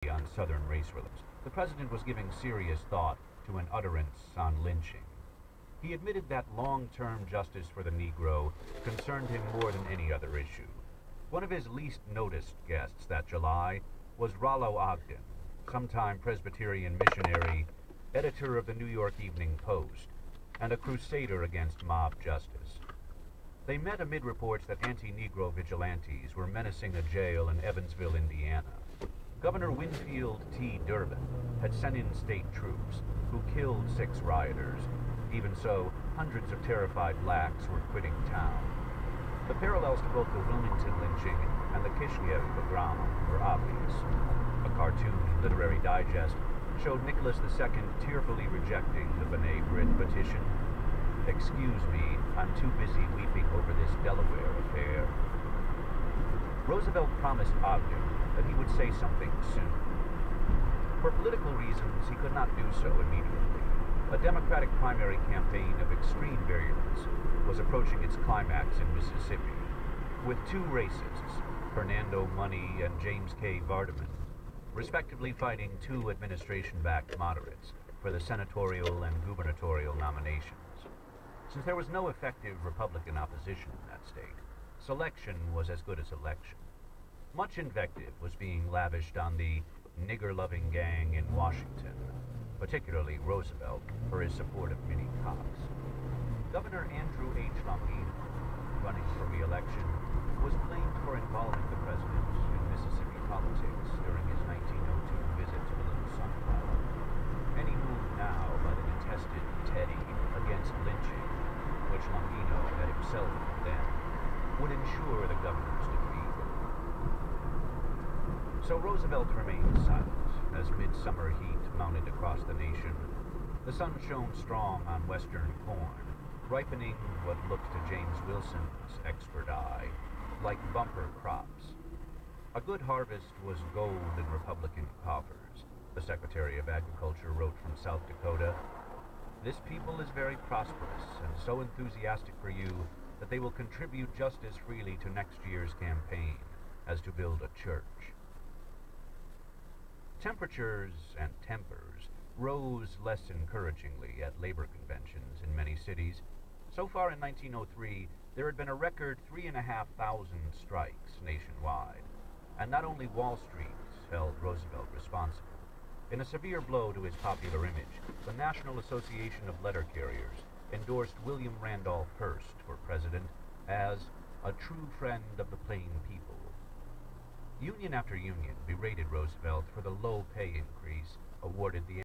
on Southern race relations, the president was giving serious thought to an utterance on lynching. He admitted that long-term justice for the Negro concerned him more than any other issue. One of his least noticed guests that July was Rollo Ogden, sometime Presbyterian missionary, editor of the New York Evening Post, and a crusader against mob justice. They met amid reports that anti-Negro vigilantes were menacing a jail in Evansville, Indiana. Governor Winfield T. Durbin had sent in state troops who killed 6 rioters. Even so, hundreds of terrified blacks were quitting town. The parallels to both the Wilmington lynching and the Kishinev pogrom were obvious. A cartoon literary digest showed Nicholas II tearfully rejecting the B'nai B'rith petition. "Excuse me, I'm too busy weeping over this Delaware affair." Roosevelt promised Ogden that he would say something soon. For political reasons, he could not do so immediately. A Democratic primary campaign of extreme virulence was approaching its climax in Mississippi, with 2 racists, Fernando Money and James K. Vardaman, respectively fighting 2 administration-backed moderates for the senatorial and gubernatorial nominations. Since there was no effective Republican opposition in that state, selection was as good as election. Much invective was being lavished on the nigger-loving gang in Washington, particularly Roosevelt for his support of Minnie Cox. Governor Andrew H. Longino, running for re-election, was blamed for involving the president in Mississippi politics during his 1902 visit to the Little Sunflower. Any move now by the detested Teddy against lynching, which Longino had himself condemned, would ensure the governor's defeat. So Roosevelt remained silent as midsummer heat mounted across the nation. The sun shone strong on western corn, ripening what looked to James Wilson's expert eye like bumper crops. A good harvest was gold in Republican coffers, the Secretary of Agriculture wrote from South Dakota. "This people is very prosperous and so enthusiastic for you that they will contribute just as freely to next year's campaign as to build a church." Temperatures and tempers rose less encouragingly at labor conventions in many cities. So far in 1903, there had been a record 3,500 strikes nationwide, and not only Wall Street held Roosevelt responsible. In a severe blow to his popular image, the National Association of Letter Carriers endorsed William Randolph Hearst for president as a true friend of the plain people. Union after union berated Roosevelt for the low pay increase awarded the